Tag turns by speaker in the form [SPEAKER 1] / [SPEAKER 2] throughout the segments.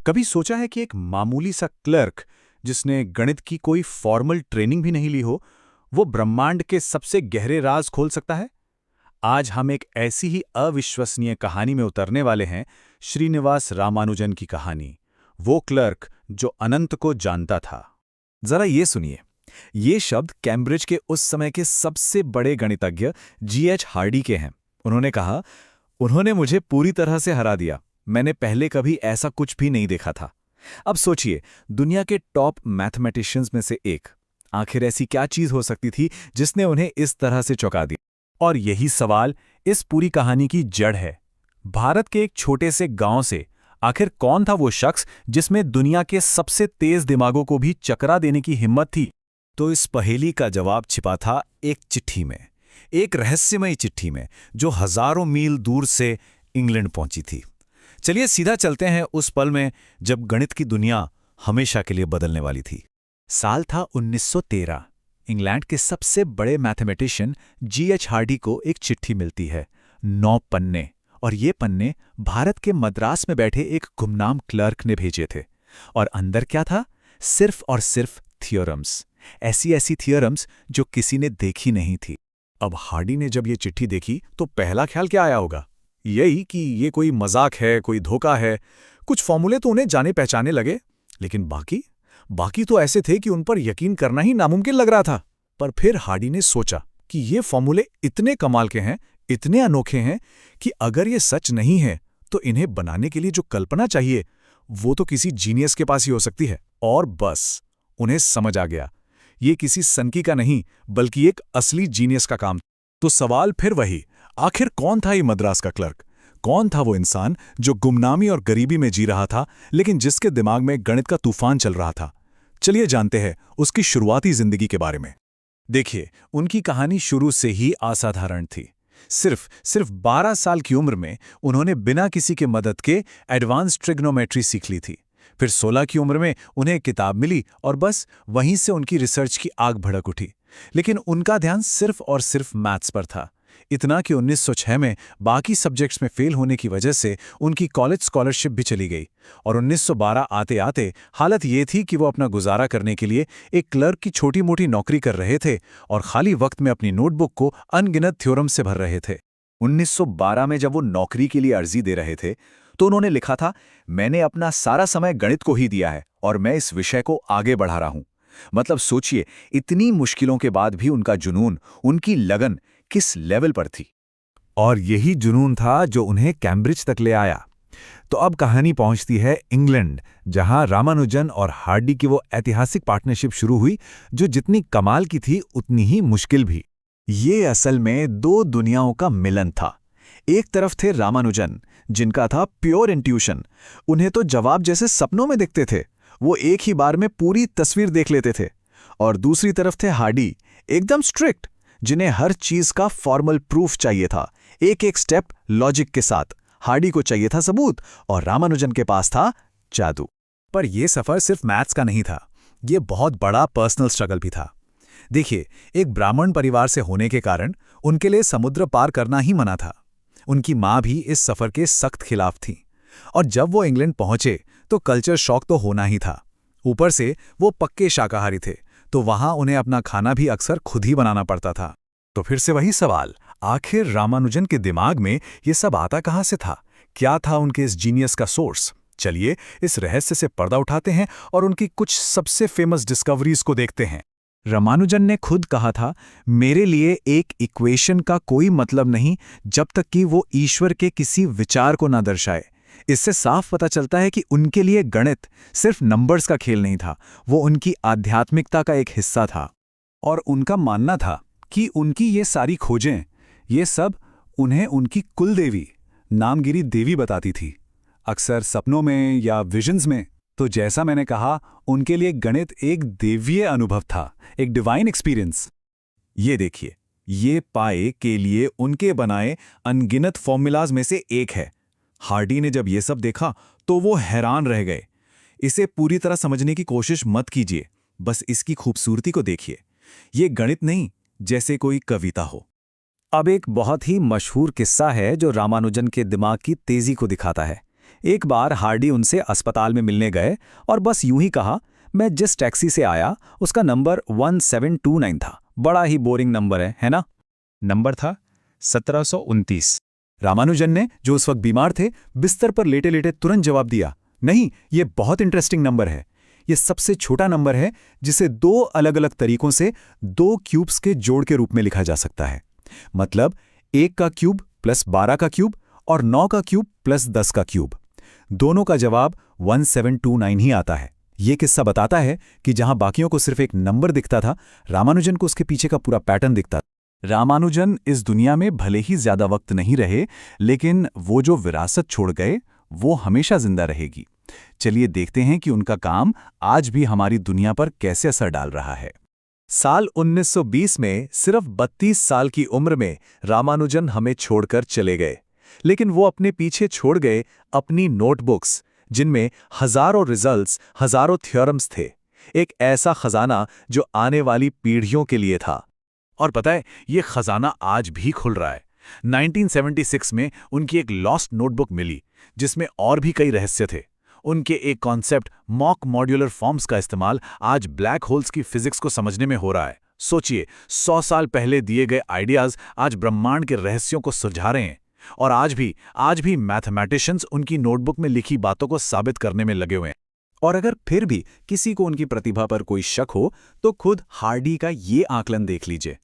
[SPEAKER 1] कभी सोचा है कि एक मामूली सा क्लर्क जिसने गणित की कोई फॉर्मल ट्रेनिंग भी नहीं ली हो, वो ब्रह्मांड के सबसे गहरे राज खोल सकता है? आज हम एक ऐसी ही अविश्वसनीय कहानी में उतरने वाले हैं, श्रीनिवास रामानुजन की कहानी। वो क्लर्क जो अनंत को जानता था।
[SPEAKER 2] जरा ये सुनिए। ये शब्द कैम्ब्रिज के उस समय के सबसे बड़े गणितज्ञ G.H. हार्डी के हैं। उन्होंने कहा, उन्होंने मुझे पूरी तरह से हरा दिया। मैंने पहले कभी ऐसा कुछ भी नहीं देखा था। अब सोचिए, दुनिया के टॉप मैथमेटिशियंस में से एक। आखिर ऐसी क्या चीज हो सकती थी जिसने उन्हें इस तरह से चौंका दिया?
[SPEAKER 1] और यही सवाल इस पूरी कहानी की जड़ है। भारत के एक छोटे से गांव से आखिर कौन था वो शख्स जिसमें दुनिया के सबसे तेज दिमागों को भी चकरा देने की हिम्मत थी?
[SPEAKER 2] तो इस पहेली का जवाब छिपा था एक चिट्ठी में, एक रहस्यमयी चिट्ठी में, जो हजारों मील दूर से इंग्लैंड पहुंची थी। चलिए सीधा चलते हैं उस पल में जब गणित की दुनिया हमेशा के लिए बदलने वाली थी। साल था 1913। इंग्लैंड के सबसे बड़े मैथमेटिशियन G.H. हार्डी को एक चिट्ठी मिलती है, 9 पन्ने। और ये पन्ने भारत के मद्रास में बैठे एक गुमनाम क्लर्क ने भेजे थे। और अंदर क्या था? सिर्फ और सिर्फ थियोरम्स। ऐसी थियोरम्स जो किसी ने देखी नहीं थी।
[SPEAKER 1] अब हार्डी ने जब ये चिट्ठी देखी तो पहला ख्याल क्या आया होगा? यही कि ये कोई मजाक है, कोई धोखा है। कुछ फॉर्मूले तो उन्हें जाने पहचाने लगे, लेकिन बाकी तो ऐसे थे कि उन पर यकीन करना ही नामुमकिन लग रहा था। पर फिर हार्डी ने सोचा कि ये फॉर्मूले इतने कमाल के हैं, इतने अनोखे हैं कि अगर ये सच नहीं है तो इन्हें बनाने के लिए जो कल्पना चाहिए वो तो किसी जीनियस के पास ही हो सकती है। और बस उन्हें समझ आ गया, ये किसी सनकी का नहीं बल्कि एक असली जीनियस का काम। तो सवाल फिर वही, आखिर कौन था ये मद्रास का क्लर्क? कौन था वो इंसान जो गुमनामी और गरीबी में जी रहा था, लेकिन जिसके दिमाग में गणित का तूफान चल रहा था? चलिए जानते हैं उसकी शुरुआती जिंदगी के बारे में। देखिए, उनकी कहानी शुरू से ही असाधारण थी। सिर्फ 12 साल की उम्र में उन्होंने बिना किसी के मदद के एडवांस ट्रिग्नोमेट्री सीख ली थी। फिर 16 की उम्र में उन्हें एक किताब मिली और बस वहीं से उनकी रिसर्च की आग भड़क उठी। लेकिन उनका ध्यान सिर्फ और सिर्फ मैथ्स पर था। इतना कि 1906 में बाकी सब्जेक्ट्स में फेल होने की वजह से उनकी कॉलेज स्कॉलरशिप भी चली गई। और 1912 आते आते हालत ये थी कि वो अपना गुजारा करने के लिए एक क्लर्क की छोटी मोटी नौकरी कर रहे थे और खाली वक्त में अपनी नोटबुक को अनगिनत थ्योरम से भर रहे थे। 1912 में जब वो नौकरी के लिए अर्जी दे रहे थे तो उन्होंने लिखा था, मैंने अपना सारा समय गणित को ही दिया है और मैं इस विषय को आगे बढ़ा रहा हूं। मतलब सोचिए, इतनी मुश्किलों के बाद भी उनका जुनून, उनकी लगन किस लेवल पर थी।
[SPEAKER 2] और यही जुनून था जो उन्हें कैम्ब्रिज तक ले आया। तो अब कहानी पहुंचती है इंग्लैंड, जहां रामानुजन और हार्डी की वो ऐतिहासिक पार्टनरशिप शुरू हुई, जो जितनी कमाल की थी उतनी ही मुश्किल भी। ये असल में दो दुनियाओं का मिलन था। एक तरफ थे रामानुजन, जिनका था प्योर इंट्यूशन। उन्हें तो जवाब जैसे सपनों में दिखते थे, वो एक ही बार में पूरी तस्वीर देख लेते थे। और दूसरी तरफ थे हार्डी, एकदम स्ट्रिक्ट, जिन्हें हर चीज का फॉर्मल प्रूफ चाहिए था, एक एक स्टेप लॉजिक के साथ। हार्डी को चाहिए था सबूत और रामानुजन के पास था जादू।
[SPEAKER 1] पर यह सफर सिर्फ मैथ्स का नहीं था, यह बहुत बड़ा पर्सनल स्ट्रगल भी था। देखिए, एक ब्राह्मण परिवार से होने के कारण उनके लिए समुद्र पार करना ही मना था। उनकी माँ भी इस सफर के सख्त खिलाफ थी। और जब वो इंग्लैंड पहुंचे तो कल्चर शॉक तो होना ही था। ऊपर से वो पक्के शाकाहारी थे, तो वहां उन्हें अपना खाना भी अक्सर खुद ही बनाना पड़ता था। तो फिर से वही सवाल, आखिर रामानुजन के दिमाग में ये सब आता कहां से था? क्या था उनके इस जीनियस का सोर्स? चलिए इस रहस्य से पर्दा उठाते हैं और उनकी कुछ सबसे फेमस डिस्कवरीज को देखते हैं।
[SPEAKER 2] रामानुजन ने खुद कहा था, मेरे लिए एक इक्वेशन का कोई मतलब नहीं जब तक कि वो ईश्वर के किसी विचार को ना दर्शाए। इससे साफ पता चलता है कि उनके लिए गणित सिर्फ नंबर्स का खेल नहीं था, वो उनकी आध्यात्मिकता का एक हिस्सा था।
[SPEAKER 1] और उनका मानना था कि उनकी ये सारी खोजें, ये सब उन्हें उनकी कुलदेवी नामगिरी देवी बताती थी, अक्सर सपनों में या विजन्स में। तो जैसा मैंने कहा, उनके लिए गणित एक देवीय अनुभव था, एक डिवाइन एक्सपीरियंस। ये देखिए, ये पाए के लिए उनके बनाए अनगिनत फॉर्मूलाज में से एक है। हार्डी ने जब ये सब देखा तो वो हैरान रह गए। इसे पूरी तरह समझने की कोशिश मत कीजिए, बस इसकी खूबसूरती को देखिए। ये गणित नहीं, जैसे कोई कविता हो। अब एक बहुत ही मशहूर किस्सा है जो रामानुजन के दिमाग की तेजी को दिखाता है। एक बार हार्डी उनसे अस्पताल में मिलने गए और बस यूं ही कहा, मैं जिस टैक्सी से आया उसका नंबर 1729 था। बड़ा ही बोरिंग नंबर है ना?
[SPEAKER 2] नंबर था 1729।
[SPEAKER 1] रामानुजन ने, जो उस वक्त बीमार थे, बिस्तर पर लेटे लेटे तुरंत जवाब दिया, नहीं, ये बहुत इंटरेस्टिंग नंबर है। ये सबसे छोटा नंबर है जिसे 2 अलग-अलग तरीकों से 2 क्यूब्स के जोड़ के रूप में लिखा जा सकता है। मतलब 1 का क्यूब प्लस 12 का क्यूब और 9 का क्यूब प्लस 10 का क्यूब। दोनों का जवाब 1729 ही आता है। ये किस्सा बताता है कि जहां बाकियों को सिर्फ एक नंबर दिखता था, रामानुजन को उसके पीछे का पूरा पैटर्न दिखता था। रामानुजन इस दुनिया में भले ही ज्यादा वक्त नहीं रहे, लेकिन वो जो विरासत छोड़ गए वो हमेशा जिंदा रहेगी। चलिए देखते हैं कि उनका काम आज भी हमारी दुनिया पर कैसे असर डाल रहा है। साल 1920 में सिर्फ 32 साल की उम्र में रामानुजन हमें छोड़कर चले गए, लेकिन वो अपने पीछे छोड़ गए अपनी नोटबुक्स, जिनमें हजारों रिजल्ट्स, हजारों थ्योरम्स थे। एक ऐसा खजाना जो आने वाली पीढ़ियों के लिए था। और पता है, ये खजाना आज भी खुल रहा है। 1976 में उनकी एक लॉस्ट नोटबुक मिली जिसमें और भी कई रहस्य थे। उनके एक कॉन्सेप्ट मॉक मॉड्यूलर फॉर्म्स का इस्तेमाल आज ब्लैक होल्स की फिजिक्स को समझने में हो रहा है। सोचिए, 100 साल पहले दिए गए आइडियाज आज ब्रह्मांड के रहस्यों को सुलझा रहे हैं। और आज भी मैथमेटिशियंस उनकी नोटबुक में लिखी बातों को साबित करने में लगे हुए हैं। और अगर फिर भी किसी को उनकी प्रतिभा पर कोई शक हो तो खुद हार्डी का ये आकलन देख लीजिए।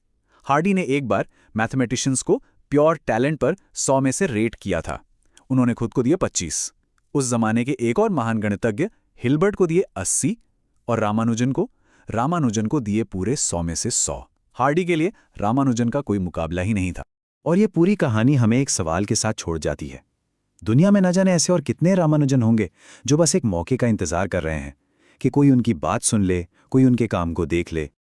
[SPEAKER 1] हार्डी ने एक बार मैथमेटिशियंस को प्योर टैलेंट पर 100 में से रेट किया था। उन्होंने खुद को दिए 25। उस जमाने के एक और महान गणितज्ञ हिल्बर्ट को दिए 80 और रामानुजन को दिए पूरे 100 में से 100। हार्डी के लिए रामानुजन का कोई मुकाबला ही नहीं था। और ये पूरी कहानी हमें एक सवाल के साथ छोड़ जाती है। दुनिया में न जाने ऐसे और कितने रामानुजन होंगे जो बस एक मौके का इंतजार कर रहे हैं कि कोई उनकी बात सुन ले, कोई उनके काम को देख ले।